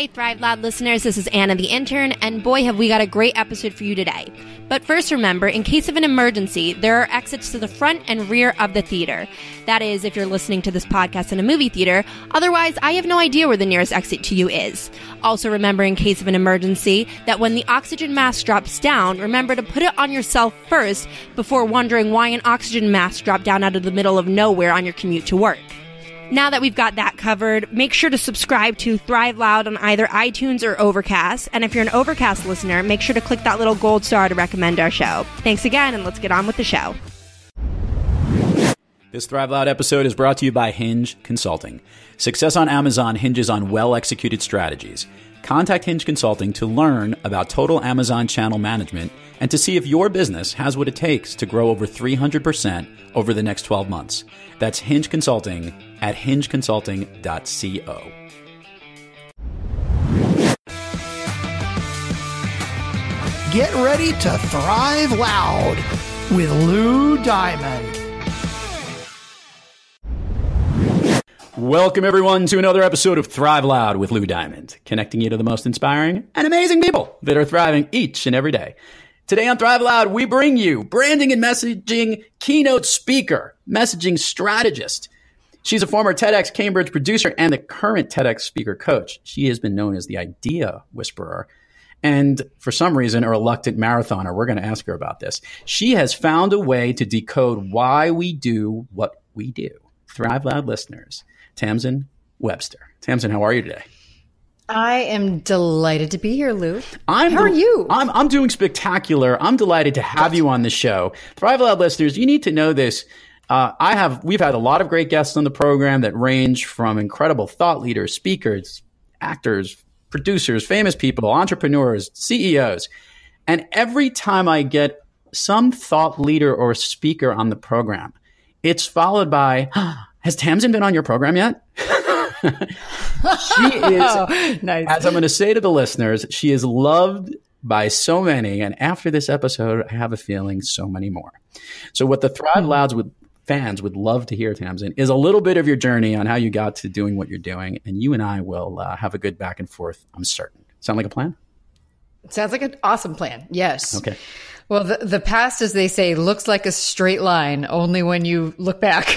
Hi, Thrive Loud listeners. This is Anna the intern, and boy, have we got a great episode for you today. But first, remember, in case of an emergency, there are exits to the front and rear of the theater. That is, if you're listening to this podcast in a movie theater. Otherwise, I have no idea where the nearest exit to you is. Also, remember, in case of an emergency, that when the oxygen mask drops down, remember to put it on yourself first before wondering why an oxygen mask dropped down out of the middle of nowhere on your commute to work. Now that we've got that covered, make sure to subscribe to Thrive Loud on either iTunes or Overcast. And if you're an Overcast listener, make sure to click that little gold star to recommend our show. Thanks again, and let's get on with the show. This Thrive Loud episode is brought to you by Hinge Consulting. Success on Amazon hinges on well-executed strategies. Contact Hinge Consulting to learn about total Amazon channel management and to see if your business has what it takes to grow over 300% over the next 12 months. That's Hinge Consulting at hingeconsulting.co. Get ready to Thrive Loud with Lou Diamond. Welcome, everyone, to another episode of Thrive Loud with Lou Diamond, connecting you to the most inspiring and amazing people that are thriving each and every day. Today on Thrive Loud, we bring you branding and messaging keynote speaker, messaging strategist. She's a former TEDx Cambridge producer and the current TEDx speaker coach. She has been known as the idea whisperer. And for some reason, a reluctant marathoner. We're going to ask her about this. She has found a way to decode why we do what we do. Thrive Loud listeners, Tamsen Webster. Tamsen, how are you today? I am delighted to be here, Lou. How are you? I'm doing spectacular. I'm delighted to have you on the show. Thrive Loud listeners, you need to know this. We've had a lot of great guests on the program that range from incredible thought leaders, speakers, actors, producers, famous people, entrepreneurs, CEOs. And every time I get some thought leader or speaker on the program, it's followed by, has Tamsen been on your program yet? She is, nice. As I'm going to say to the listeners, she is loved by so many. And after this episode, I have a feeling so many more. So what the Thrive Louds fans would love to hear, Tamsen, is a little bit of your journey on how you got to doing what you're doing. And you and I will have a good back and forth, I'm certain. Sound like a plan? Sounds like an awesome plan. Yes. Okay. Well, the past, as they say, looks like a straight line only when you look back.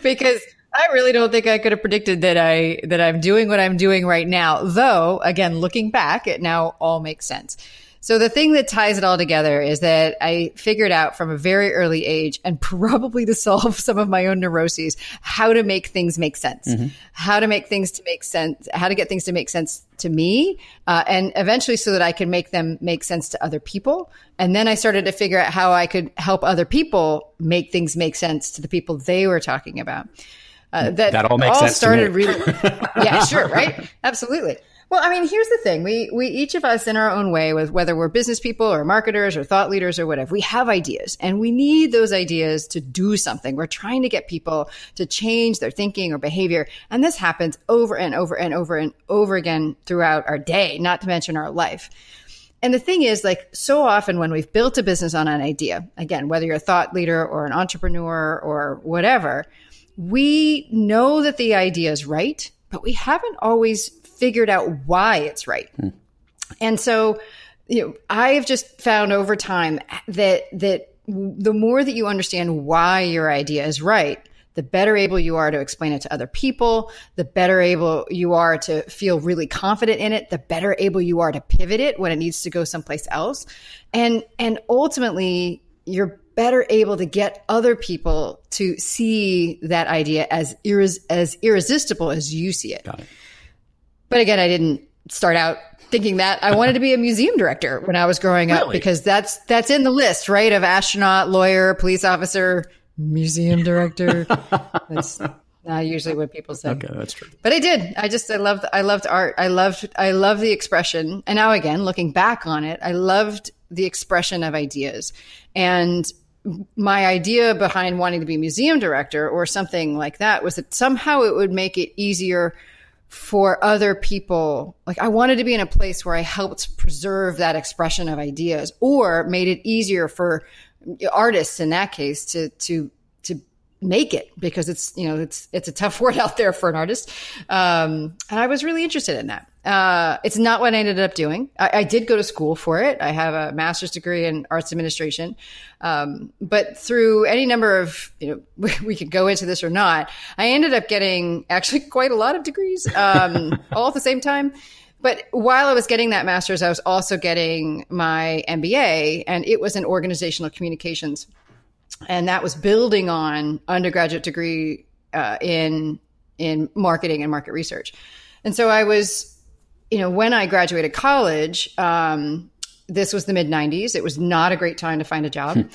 Because I really don't think I could have predicted that I'm doing what I'm doing right now. Though, again, looking back, it now all makes sense. So the thing that ties it all together is that I figured out from a very early age, and probably to solve some of my own neuroses, how to make things make sense, how to make things to make sense, how to get things to make sense to me, and eventually so that I can make them make sense to other people. And then I started to figure out how I could help other people make things make sense to the people they were talking about. That all makes sense started to me. Really, yeah, sure, right? Absolutely. Well, I mean, here's the thing. We each of us in our own way, with whether we're business people or marketers or thought leaders or whatever, we have ideas and we need those ideas to do something. We're trying to get people to change their thinking or behavior. And this happens over and over and over and over again throughout our day, not to mention our life. And the thing is, like, so often when we've built a business on an idea, again, whether you're a thought leader or an entrepreneur or whatever, we know that the idea is right, but we haven't always figured out why it's right. And so, I've just found over time that the more that you understand why your idea is right, the better able you are to explain it to other people, the better able you are to feel really confident in it, the better able you are to pivot it when it needs to go someplace else. And ultimately, you're better able to get other people to see that idea as irresistible as you see it. Got it. But again, I didn't start out thinking that. I wanted to be a museum director when I was growing up, because that's in the list, right? Of astronaut, lawyer, police officer, museum director. That's not usually what people say. Okay, that's true. But I did. I loved art. I loved the expression. And now again, looking back on it, I loved the expression of ideas. And my idea behind wanting to be museum director or something like that was that somehow it would make it easier for other people. Like, I wanted to be in a place where I helped preserve that expression of ideas, or made it easier for artists in that case to make it, because it's a tough word out there for an artist. And I was really interested in that. It's not what I ended up doing. I did go to school for it. I have a master's degree in arts administration. But through any number of, we could go into this or not, I ended up getting actually quite a lot of degrees, all at the same time. But while I was getting that master's, I was also getting my MBA, and it was in organizational communications. And that was building on undergraduate degree in marketing and market research. And so I was, when I graduated college, this was the mid-90s. It was not a great time to find a job.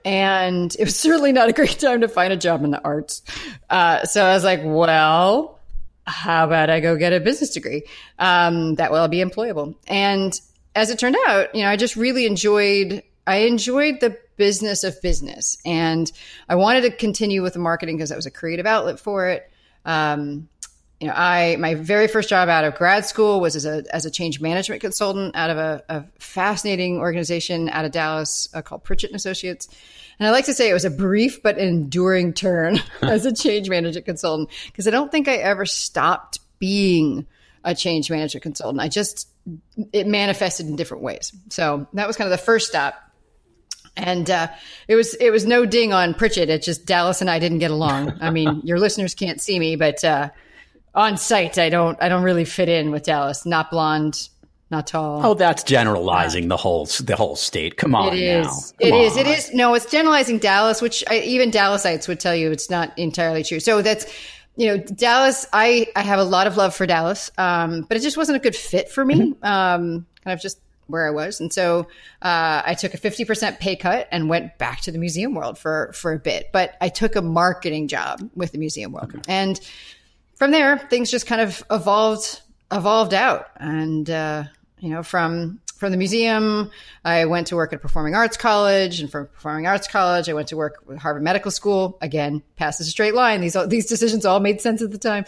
And it was certainly not a great time to find a job in the arts. So I was like, well, how about I go get a business degree? That will be employable. And as it turned out, I just really enjoyed the business of business. And I wanted to continue with the marketing because that was a creative outlet for it. My very first job out of grad school was as a change management consultant out of a fascinating organization out of Dallas called Pritchett and Associates. And I like to say it was a brief but enduring turn as a change management consultant, because I don't think I ever stopped being a change management consultant. It manifested in different ways. So that was kind of the first stop. And it was no ding on Pritchett. It's just Dallas and I didn't get along. I mean, your listeners can't see me, but on site, I don't really fit in with Dallas. Not blonde, not tall. Oh, that's generalizing the whole state. Come on, It is. No, it's generalizing Dallas, which even Dallasites would tell you it's not entirely true. So that's, Dallas. I have a lot of love for Dallas, but it just wasn't a good fit for me. Kind of just where I was. And so I took a 50% pay cut and went back to the museum world for a bit. But I took a marketing job with the museum world. Okay. And from there, things just kind of evolved out. And, from the museum, I went to work at Performing Arts College. And from Performing Arts College, I went to work with Harvard Medical School. Again, past a straight line. These decisions all made sense at the time.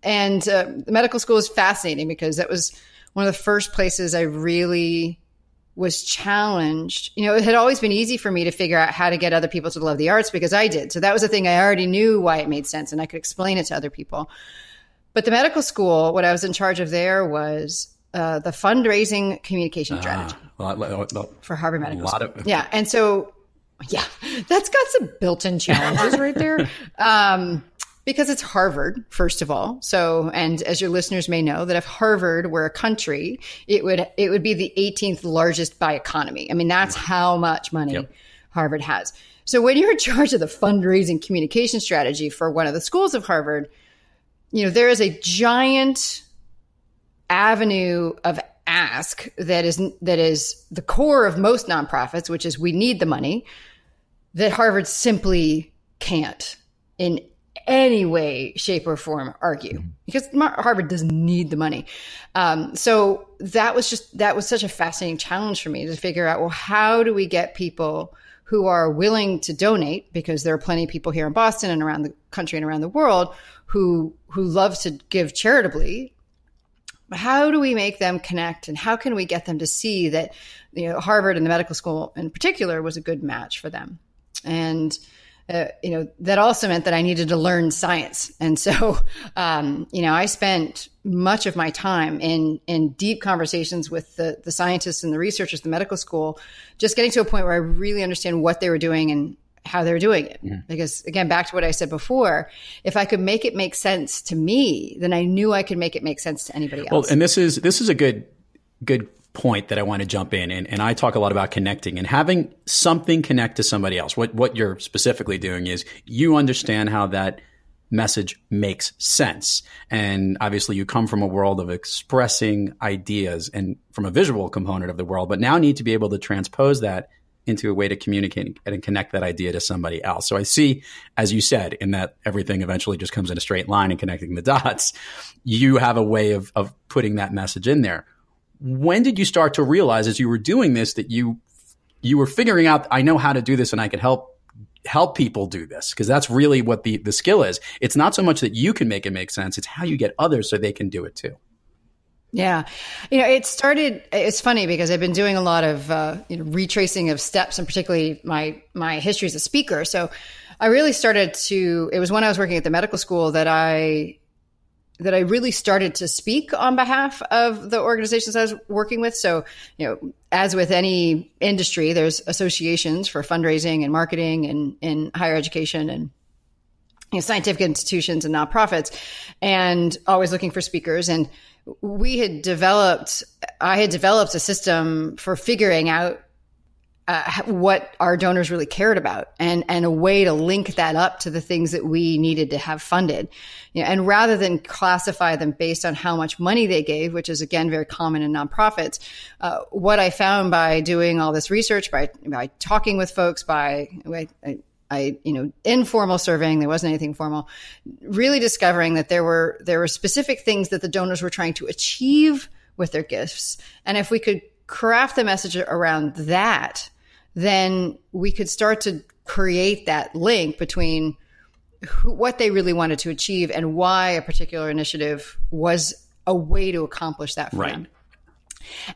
The medical school is fascinating because that was one of the first places I really was challenged. It had always been easy for me to figure out how to get other people to love the arts because I did. So that was the thing. I already knew why it made sense and I could explain it to other people. But the medical school, what I was in charge of there was the fundraising communication strategy for Harvard Medical School. And so, that's got some built-in challenges right there. Because it's Harvard, first of all. So, and as your listeners may know, that if Harvard were a country, it would be the 18th largest by economy. I mean, that's how much money Harvard has. So when you're in charge of the fundraising communication strategy for one of the schools of Harvard, there is a giant avenue of ask that is the core of most nonprofits, which is we need the money, that Harvard simply can't in any way, shape, or form argue, because Harvard doesn't need the money. So that was such a fascinating challenge for me to figure out, well, how do we get people who are willing to donate, because there are plenty of people here in Boston and around the country and around the world who love to give charitably. How do we make them connect, and how can we get them to see that Harvard and the medical school in particular was a good match for them? And that also meant that I needed to learn science. And so, I spent much of my time in deep conversations with the scientists and the researchers at the medical school, just getting to a point where I really understand what they were doing and how they were doing it. Yeah. Because again, back to what I said before, if I could make it make sense to me, then I knew I could make it make sense to anybody else. Well, and this is a good point that I want to jump in. And I talk a lot about connecting and having something connect to somebody else. What you're specifically doing is you understand how that message makes sense. And obviously you come from a world of expressing ideas and from a visual component of the world, but now need to be able to transpose that into a way to communicate and connect that idea to somebody else. So I see, as you said, in that everything eventually just comes in a straight line and connecting the dots, you have a way of putting that message in there. When did you start to realize as you were doing this that you were figuring out, I know how to do this and I could help people do this? Because that's really what the skill is. It's not so much that you can make it make sense. It's how you get others so they can do it too. Yeah. It's funny because I've been doing a lot of, retracing of steps, and particularly my history as a speaker. So I really started to, it was when I was working at the medical school that I really started to speak on behalf of the organizations I was working with. So, as with any industry, there's associations for fundraising and marketing and in higher education and scientific institutions and nonprofits, and always looking for speakers. And I had developed a system for figuring out what our donors really cared about and a way to link that up to the things that we needed to have funded. And rather than classify them based on how much money they gave, which is again very common in nonprofits, what I found by doing all this research, by talking with folks, by informal surveying, there wasn't anything formal, really discovering that there were specific things that the donors were trying to achieve with their gifts. And if we could craft the message around that, then we could start to create that link between what they really wanted to achieve and why a particular initiative was a way to accomplish that for them.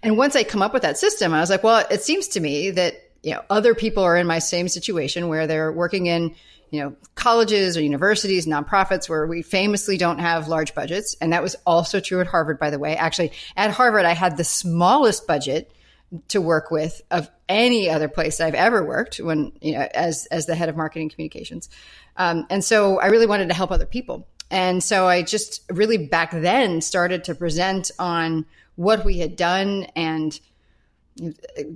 And once I come up with that system, I was like, well, it seems to me that other people are in my same situation where they're working in colleges or universities, nonprofits, where we famously don't have large budgets. And that was also true at Harvard, by the way. Actually, at Harvard, I had the smallest budget to work with of any other place I've ever worked when, as the head of marketing communications. And so I really wanted to help other people. And so I just really back then started to present on what we had done. And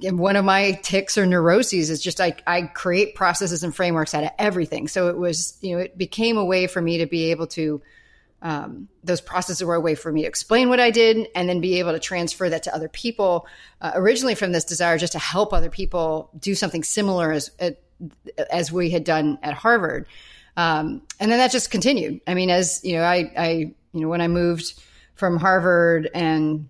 one of my tics or neuroses is just I create processes and frameworks out of everything. So it was, it became a way for me to be able to, those processes were a way for me to explain what I did and then be able to transfer that to other people, originally from this desire just to help other people do something similar as we had done at Harvard. And then that just continued. I mean, as I when I moved from Harvard and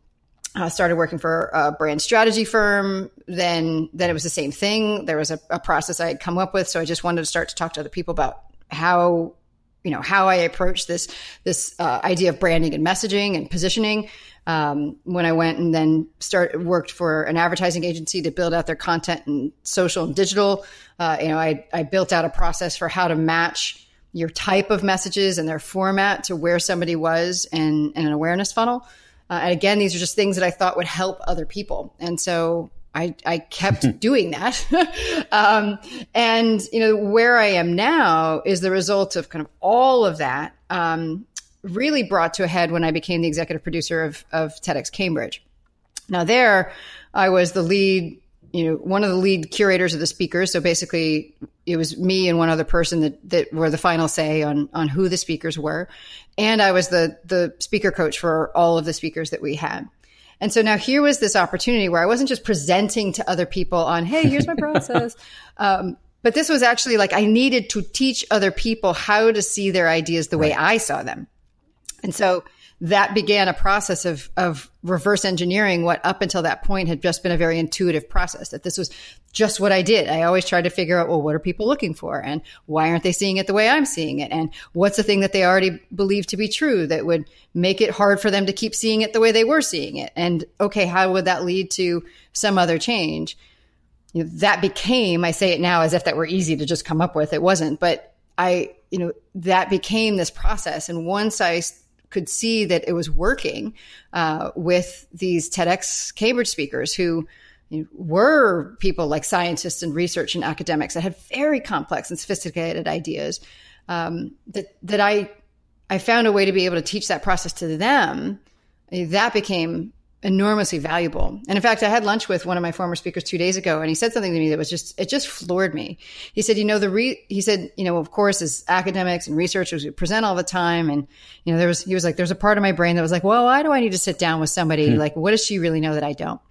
started working for a brand strategy firm, then it was the same thing. There was a process I had come up with. So I just wanted to start to talk to other people about how I approach this idea of branding and messaging and positioning. When I went and then worked for an advertising agency to build out their content and social and digital, I built out a process for how to match your type of messages and their format to where somebody was in an awareness funnel. And again, these are just things that I thought would help other people. And so I kept doing that. And, where I am now is the result of kind of all of that, really brought to a head when I became the executive producer of TEDx Cambridge. Now there, I was the lead, one of the lead curators of the speakers. So basically it was me and one other person that were the final say on who the speakers were. And I was the speaker coach for all of the speakers that we had. And so now here was this opportunity where I wasn't just presenting to other people on, hey, here's my process. But this was actually like I needed to teach other people how to see their ideas the way I saw them. And so that began a process of reverse engineering what up until that point had just been a very intuitive process, that this was just what I did. I always tried to figure out, well, what are people looking for? And why aren't they seeing it the way I'm seeing it? And what's the thing that they already believe to be true that would make it hard for them to keep seeing it the way they were seeing it? And okay, how would that lead to some other change? That became, I say it now as if that were easy to just come up with. It wasn't, but that became this process. And once I could see that it was working with these TEDx Cambridge speakers who were people like scientists and research and academics that had very complex and sophisticated ideas, that I found a way to be able to teach that process to them. That became enormously valuable. And in fact, I had lunch with one of my former speakers 2 days ago, and he said something to me that was it just floored me. He said, of course, as academics and researchers, we present all the time. And, he was like, there's a part of my brain that was like, well, why do I need to sit down with somebody? Like, what does she really know that I don't?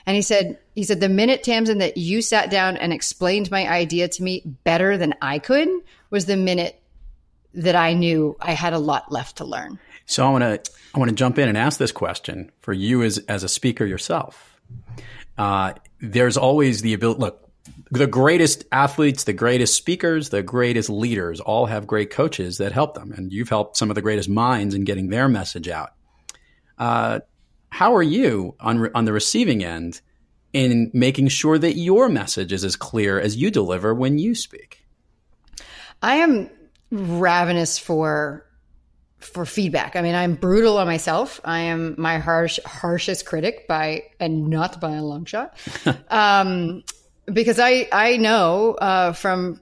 And he said, the minute, Tamsen, that you sat down and explained my idea to me better than I could was the minute that I knew I had a lot left to learn. So I want to jump in and ask this question for you as a speaker yourself. There's always the ability. Look, the greatest athletes, the greatest speakers, the greatest leaders all have great coaches that help them, and you've helped some of the greatest minds in getting their message out. How are you on the receiving end in making sure that your message is as clear as you deliver when you speak? I am ravenous for feedback. I mean, I'm brutal on myself. I am my harshest critic and not by a long shot. Because I know from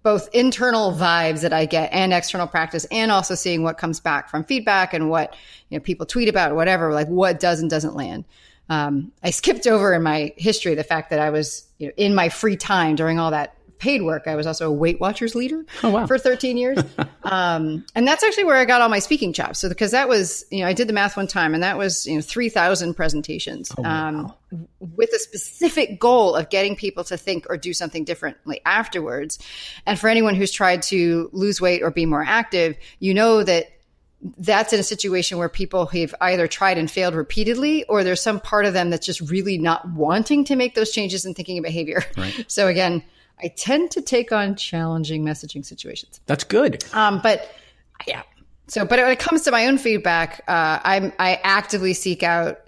both internal vibes that I get and external practice, and also seeing what comes back from feedback and what people tweet about or whatever, like what does and doesn't land. I skipped over in my history the fact that I was in my free time during all that paid work. I was also a Weight Watchers leader for 13 years. And that's actually where I got all my speaking chops. So because that was, I did the math one time, and that was, 3,000 presentations with a specific goal of getting people to think or do something differently afterwards. And for anyone who's tried to lose weight or be more active, that's in a situation where people have either tried and failed repeatedly, or there's some part of them that's just really not wanting to make those changes in thinking and behavior. Right. So again, I tend to take on challenging messaging situations. That's good. But when it comes to my own feedback, I actively seek out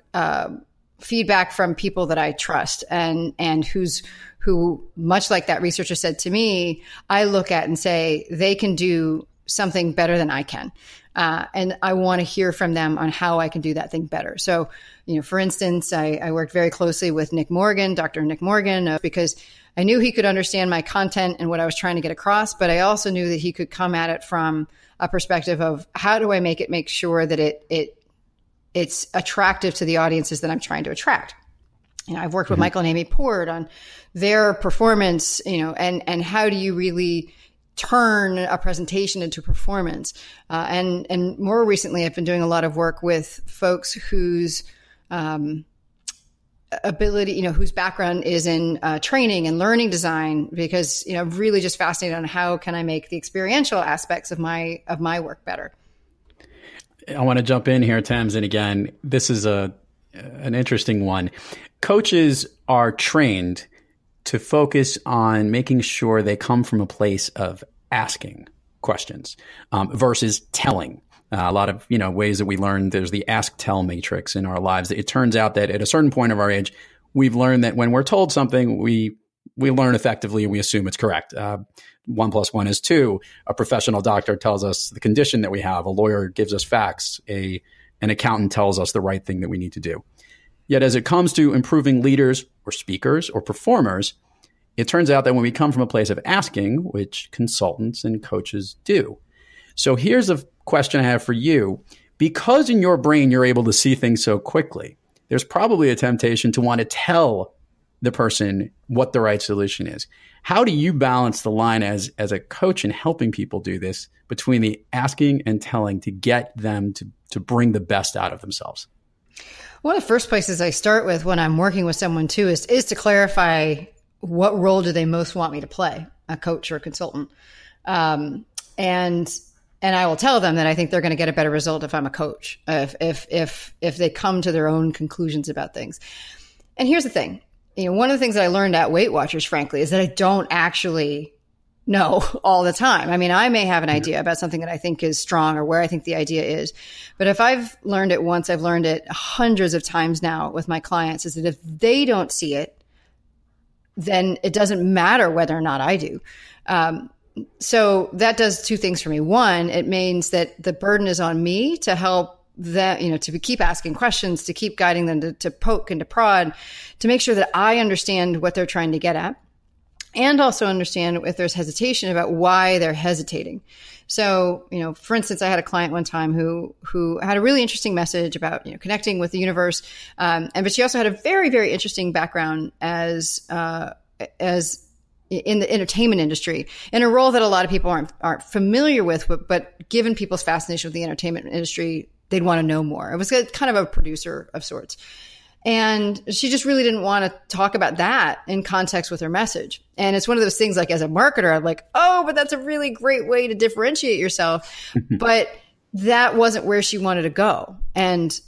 feedback from people that I trust and who, much like that researcher said to me, I look at and say they can do something better than I can. And I want to hear from them on how I can do that thing better. So, for instance, I worked very closely with Dr. Nick Morgan, because I knew he could understand my content and what I was trying to get across, but I also knew that he could come at it from a perspective of how do I make sure that it's attractive to the audiences that I'm trying to attract. I've worked with Michael and Amy Port on their performance, and how do you really turn a presentation into performance. And more recently, I've been doing a lot of work with folks whose ability, whose background is in training and learning design, because, I'm really just fascinated on how can I make the experiential aspects of my work better. I want to jump in here, Tamsen, again. This is an interesting one. Coaches are trained to focus on making sure they come from a place of asking questions versus telling. A lot of ways that we learn, there's the ask-tell matrix in our lives. It turns out that at a certain point of our age, we've learned that when we're told something, we learn effectively and we assume it's correct. 1 + 1 is 2. A professional doctor tells us the condition that we have. A lawyer gives us facts. An accountant tells us the right thing that we need to do. Yet as it comes to improving leaders or speakers or performers, it turns out that when we come from a place of asking, which consultants and coaches do. So here's a question I have for you. Because in your brain, you're able to see things so quickly, there's probably a temptation to want to tell the person what the right solution is. How do you balance the line as a coach in helping people do this between the asking and telling to get them to bring the best out of themselves? One of the first places I start with when I'm working with someone too is to clarify what role do they most want me to play, a coach or a consultant. And I will tell them that I think they're going to get a better result if I'm a coach, if they come to their own conclusions about things. And here's the thing. One of the things that I learned at Weight Watchers, frankly, is that I don't actually know all the time. I mean, I may have an idea about something that I think is strong or where I think the idea is. But if I've learned it once, I've learned it hundreds of times now with my clients, is that if they don't see it, then it doesn't matter whether or not I do. So that does two things for me. One, it means that the burden is on me to help them, to keep asking questions, to keep guiding them, to poke and to prod, to make sure that I understand what they're trying to get at, and also understand if there's hesitation about why they're hesitating. So, for instance, I had a client one time who had a really interesting message about, connecting with the universe. But she also had a very, very interesting background as in the entertainment industry, in a role that a lot of people aren't familiar with, but given people's fascination with the entertainment industry, they'd want to know more. It was kind of a producer of sorts. And she just really didn't want to talk about that in context with her message. And it's one of those things, like, as a marketer, I'm like, oh, but that's a really great way to differentiate yourself. But that wasn't where she wanted to go. And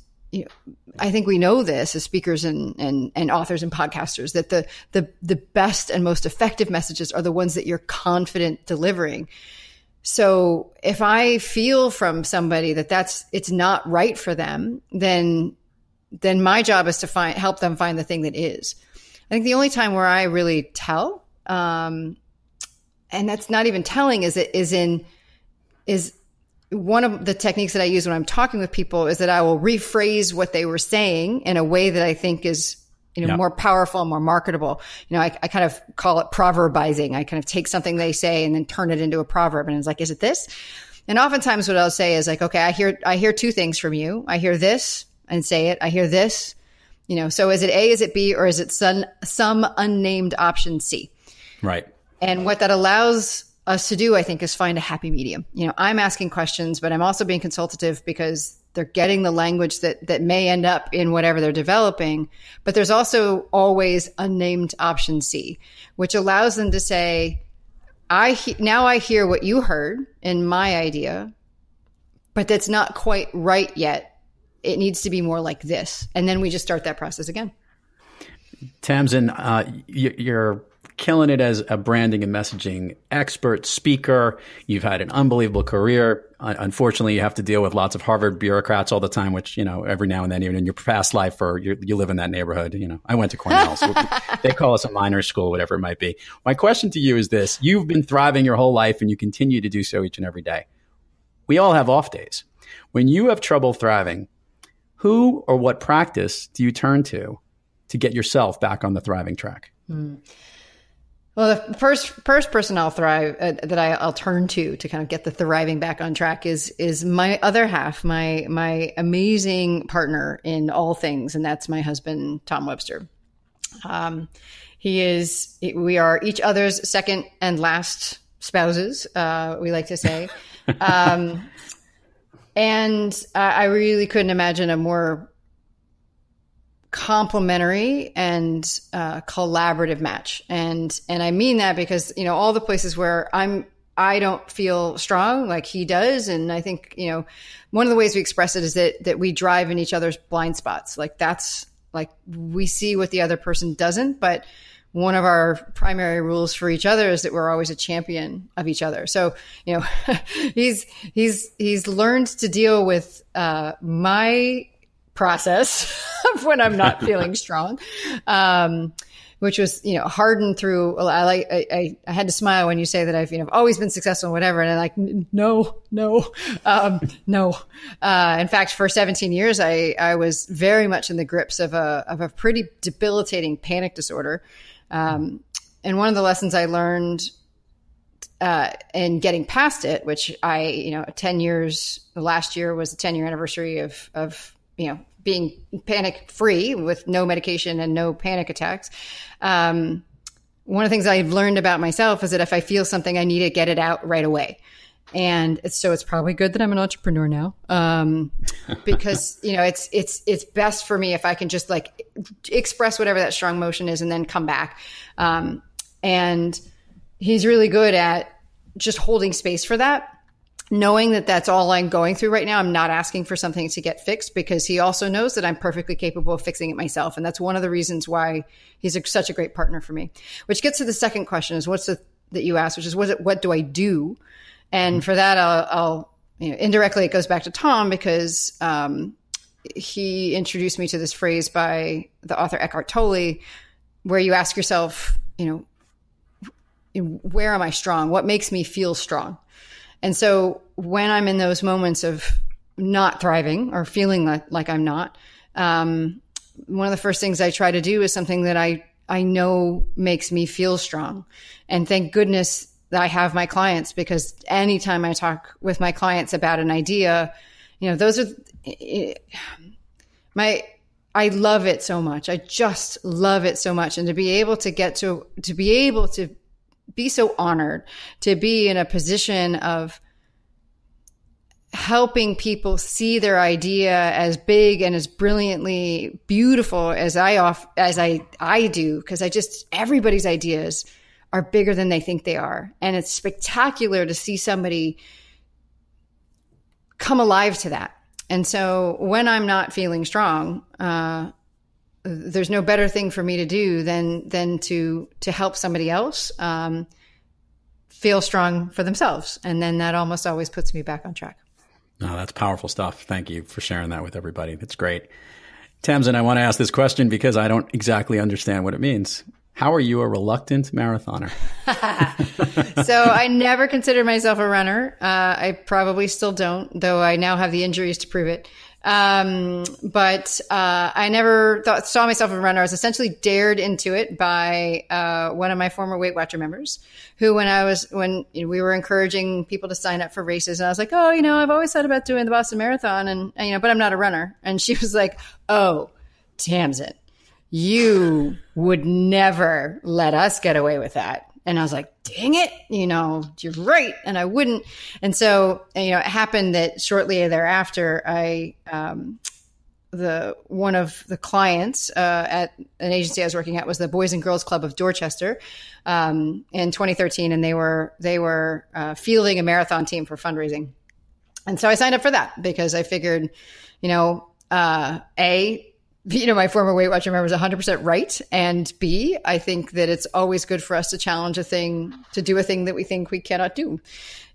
I think we know this as speakers and authors and podcasters, that the best and most effective messages are the ones that you're confident delivering. So if I feel from somebody that it's not right for them, then my job is to help them find the thing that is. I think the only time where I really tell that's not even telling, is one of the techniques that I use when I'm talking with people is that I will rephrase what they were saying in a way that I think is, more powerful, more marketable. I kind of call it proverbizing. I kind of take something they say and then turn it into a proverb. And it's like, is it this? And oftentimes what I'll say is like, okay, I hear two things from you. I hear this and say it. I hear this, so is it A, is it B, or is it some unnamed option C? Right. And what that allows us to do, I think, is find a happy medium. I'm asking questions, but I'm also being consultative because they're getting the language that may end up in whatever they're developing. But there's also always unnamed option C, which allows them to say, now I hear what you heard in my idea, but that's not quite right yet. It needs to be more like this. And then we just start that process again. Tamsen, you're killing it as a branding and messaging expert, speaker. You've had an unbelievable career. Unfortunately, you have to deal with lots of Harvard bureaucrats all the time, which, every now and then, even in your past life, or you live in that neighborhood. I went to Cornell, so they call us a minor school, whatever it might be. My question to you is this. You've been thriving your whole life and you continue to do so each and every day. We all have off days. When you have trouble thriving, who or what practice do you turn to get yourself back on the thriving track? Well, the first person I'll turn to kind of get the thriving back on track is my other half, my amazing partner in all things, and that's my husband, Tom Webster. We are each other's second and last spouses, we like to say. And I really couldn't imagine a more complementary and collaborative match. And I mean that because, all the places where I don't feel strong like he does. And I think, one of the ways we express it is that we drive in each other's blind spots. Like that's like we see what the other person doesn't, but one of our primary rules for each other is that we're always a champion of each other. So, he's learned to deal with my process of when I'm not feeling strong, which was, hardened through. I had to smile when you say that I've always been successful and whatever, and I'm like, no. In fact, for 17 years, I was very much in the grips of a pretty debilitating panic disorder. And one of the lessons I learned in getting past it, which 10 years, last year was the 10-year anniversary of being panic free with no medication and no panic attacks. One of the things I've learned about myself is that if I feel something, I need to get it out right away. And it's probably good that I'm an entrepreneur now. Because, it's best for me if I can just like express whatever that strong emotion is and then come back. And he's really good at just holding space for that. Knowing that that's all I'm going through right now. I'm not asking for something to get fixed because he also knows that I'm perfectly capable of fixing it myself. And that's one of the reasons why he's such a great partner for me, which gets to the second question is that you asked, which is, what do I do? And for that, I'll indirectly, it goes back to Tom because, he introduced me to this phrase by the author Eckhart Tolle, where you ask yourself, where am I strong? What makes me feel strong? And so when I'm in those moments of not thriving or feeling like I'm not, one of the first things I try to do is something that I know makes me feel strong. And thank goodness that I have my clients, because anytime I talk with my clients about an idea, those are I love it so much. I just love it so much. And to be able to be so honored to be in a position of helping people see their idea as big and as brilliantly beautiful as I do, because everybody's ideas are bigger than they think they are. And it's spectacular to see somebody come alive to that. And so when I'm not feeling strong, there's no better thing for me to do than to help somebody else feel strong for themselves. And then that almost always puts me back on track. No, that's powerful stuff. Thank you for sharing that with everybody. That's great. Tamsen, I want to ask this question because I don't exactly understand what it means. How are you a reluctant marathoner? So I never considered myself a runner. I probably still don't, though I now have the injuries to prove it. But I never saw myself as a runner. I was essentially dared into it by one of my former Weight Watcher members, who when we were encouraging people to sign up for races, and I was like, oh, I've always thought about doing the Boston Marathon, and but I'm not a runner. And she was like, oh, Tamsen, you would never let us get away with that. And I was like, dang it, you're right. And I wouldn't. And so, it happened that shortly thereafter, one of the clients at an agency I was working at was the Boys and Girls Club of Dorchester in 2013. And they were fielding a marathon team for fundraising. And so I signed up for that because I figured, my former Weight Watcher member was 100% right. And B, I think that it's always good for us to challenge to do a thing that we think we cannot do.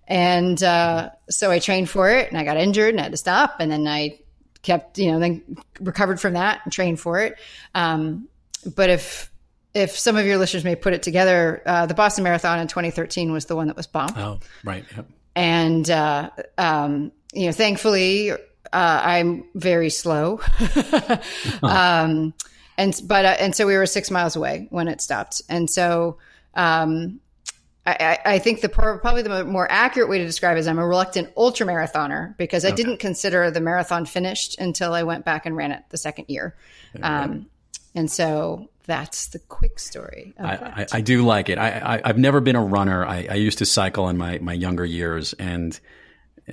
And so I trained for it, and I got injured and I had to stop. And then I kept, then recovered from that and trained for it. But if some of your listeners may put it together, the Boston Marathon in 2013 was the one that was bombed. Oh, right. Yep. And, thankfully, I'm very slow. And so we were 6 miles away when it stopped. And so, I think probably the more accurate way to describe it is I'm a reluctant ultra marathoner because I didn't consider the marathon finished until I went back and ran it the second year. And so that's the quick story. I do like it. I've never been a runner. I used to cycle in my younger years, and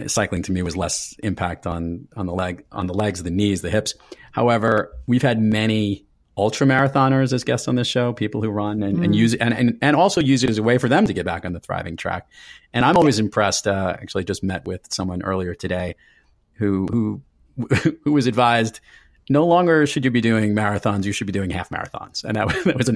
cycling to me was less impact on the legs, the knees, the hips. However, we've had many ultra marathoners as guests on this show, people who run and use it and also use it as a way for them to get back on the thriving track. And I'm always impressed. Actually, just met with someone earlier today who was advised, no longer should you be doing marathons, you should be doing half marathons. And that was a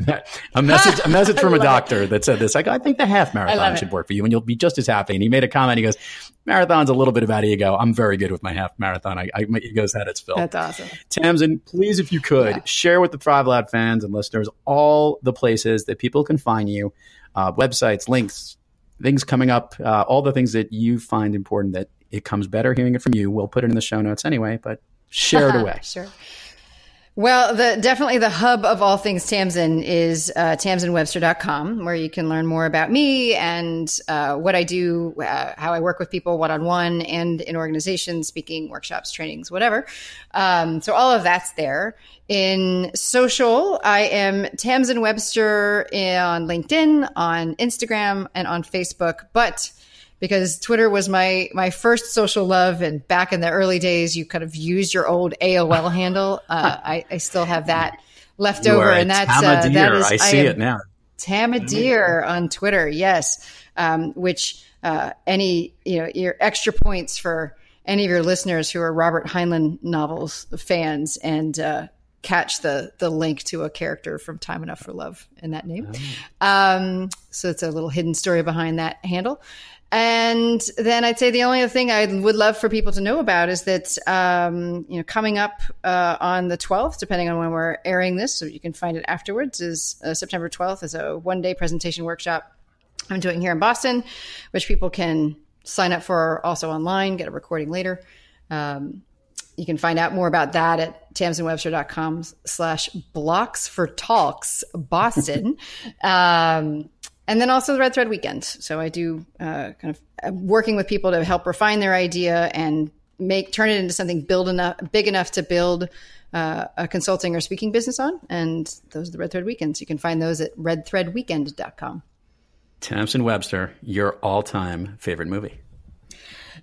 message from a doctor that said this. I think the half marathon should work for you and you'll be just as happy. And he made a comment. He goes, marathon's a little bit about ego. I'm very good with my half marathon. My ego's had its fill. That's awesome. Tamsen, please, if you could, share with the Thrive Loud fans and listeners all the places that people can find you, websites, links, things coming up, all the things that you find important that it comes better hearing it from you. We'll put it in the show notes anyway, but share it away. Sure. Well, definitely the hub of all things Tamsen is tamsenwebster.com, where you can learn more about me and what I do, how I work with people one-on-one and in organizations, speaking, workshops, trainings, whatever. So all of that's there. In social, I am Tamsen Webster on LinkedIn, on Instagram, and on Facebook. But because Twitter was my first social love, and back in the early days, you kind of used your old AOL handle. I still have that left over, and that is I see it now. Tamadeer on Twitter, yes. Which any your extra points for any of your listeners who are Robert Heinlein novels fans and catch the link to a character from Time Enough for Love in that name. So it's a little hidden story behind that handle. And then I'd say the only other thing I would love for people to know about is that, coming up on the 12th, depending on when we're airing this, so you can find it afterwards, is September 12th is a one-day presentation workshop I'm doing here in Boston, which people can sign up for also online, get a recording later. You can find out more about that at tamsenwebster.com/blocks for talks Boston. And then also the Red Thread Weekend. So I do kind of working with people to help refine their idea and turn it into something big enough to build a consulting or speaking business on. And those are the Red Thread Weekends. You can find those at redthreadweekend.com. Tamsen Webster, your all-time favorite movie?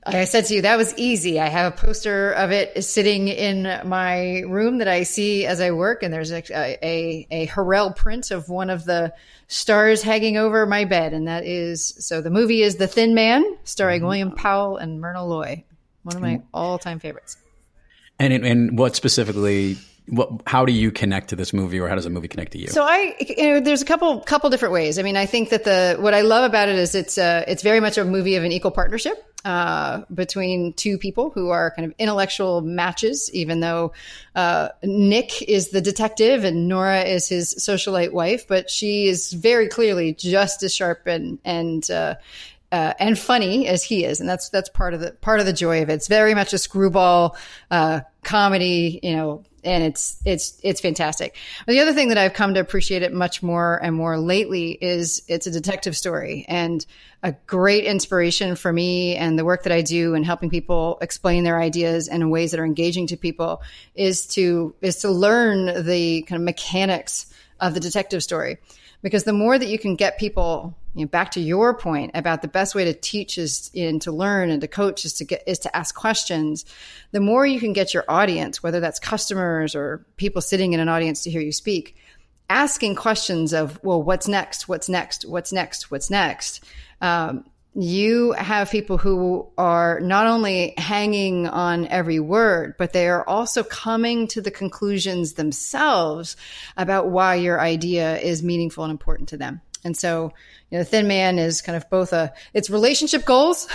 Like I said to you, that was easy. I have a poster of it sitting in my room that I see as I work, and there's a Harrell print of one of the stars hanging over my bed, and the movie is The Thin Man, starring William Powell and Myrna Loy, one of my all-time favorites. And what specifically? How do you connect to this movie, or how does the movie connect to you? So there's a couple different ways. I mean, I think that what I love about it is it's very much a movie of an equal partnership. between two people who are kind of intellectual matches, even though Nick is the detective and Nora is his socialite wife, but she is very clearly just as sharp and funny as he is, and that's part of the joy of it. It's very much a screwball comedy, and it's fantastic. But the other thing that I've come to appreciate it much more and more lately is it's a detective story, and a great inspiration for me and the work that I do in helping people explain their ideas in ways that are engaging to people is to learn the kind of mechanics of the detective story. Because the more that you can get people, back to your point about the best way to teach and to learn and to coach is to ask questions, the more you can get your audience, whether that's customers or people sitting in an audience to hear you speak, asking questions of, well, what's next? What's next? What's next? What's next? You have people who are not only hanging on every word, but they are also coming to the conclusions themselves about why your idea is meaningful and important to them. And so, Thin Man is kind of both it's relationship goals,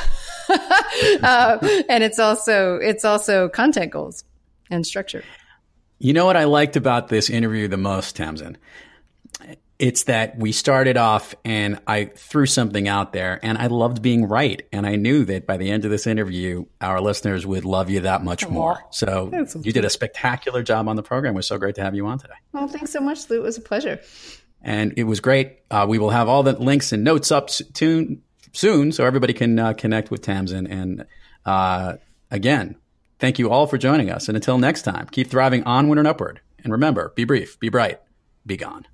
and it's also content goals and structure. You know what I liked about this interview the most, Tamsen? It's that we started off and I threw something out there and I loved being right. And I knew that by the end of this interview, our listeners would love you that much more. So you did a spectacular job on the program. It was so great to have you on today. Well, thanks so much, Lou. It was a pleasure. And it was great. We will have all the links and notes up soon so everybody can connect with Tamsen. And again, thank you all for joining us. And until next time, keep thriving onward and upward. And remember, be brief, be bright, be gone.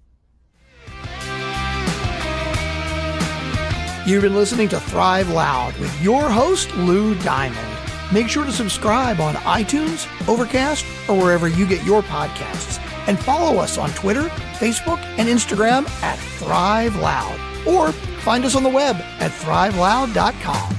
You've been listening to Thrive Loud with your host, Lou Diamond. Make sure to subscribe on iTunes, Overcast, or wherever you get your podcasts. And follow us on Twitter, Facebook, and Instagram at Thrive Loud. Or find us on the web at thriveloud.com.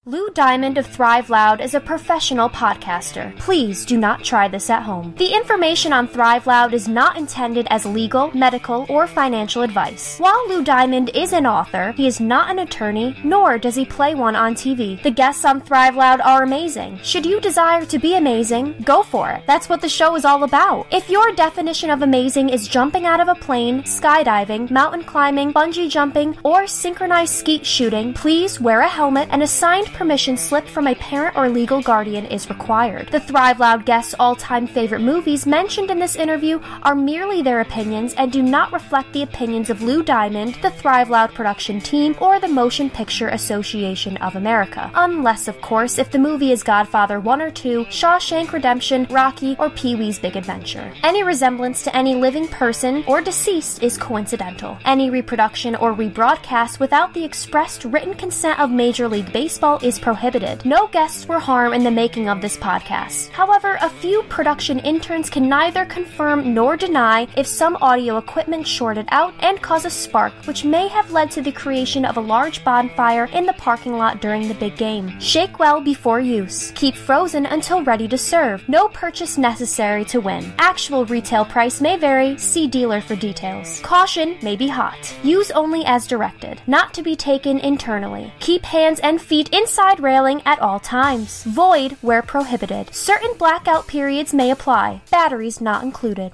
Lou Diamond of Thrive Loud is a professional podcaster. Please do not try this at home. The information on Thrive Loud is not intended as legal, medical, or financial advice. While Lou Diamond is an author, he is not an attorney, nor does he play one on TV. The guests on Thrive Loud are amazing. Should you desire to be amazing, go for it. That's what the show is all about. If your definition of amazing is jumping out of a plane, skydiving, mountain climbing, bungee jumping, or synchronized skeet shooting, please wear a helmet and a signed permission slip from a parent or legal guardian is required. The Thrive Loud guests' all-time favorite movies mentioned in this interview are merely their opinions and do not reflect the opinions of Lou Diamond, the Thrive Loud production team, or the Motion Picture Association of America. Unless, of course, if the movie is Godfather 1 or 2, Shawshank Redemption, Rocky, or Pee-wee's Big Adventure. Any resemblance to any living person or deceased is coincidental. Any reproduction or rebroadcast without the expressed written consent of Major League Baseball is prohibited. No guests were harmed in the making of this podcast. However, a few production interns can neither confirm nor deny if some audio equipment shorted out and caused a spark, which may have led to the creation of a large bonfire in the parking lot during the big game. Shake well before use. Keep frozen until ready to serve. No purchase necessary to win. Actual retail price may vary. See dealer for details. Caution may be hot. Use only as directed. Not to be taken internally. Keep hands and feet inside railing at all times. Void where prohibited. Certain blackout periods may apply. Batteries not included.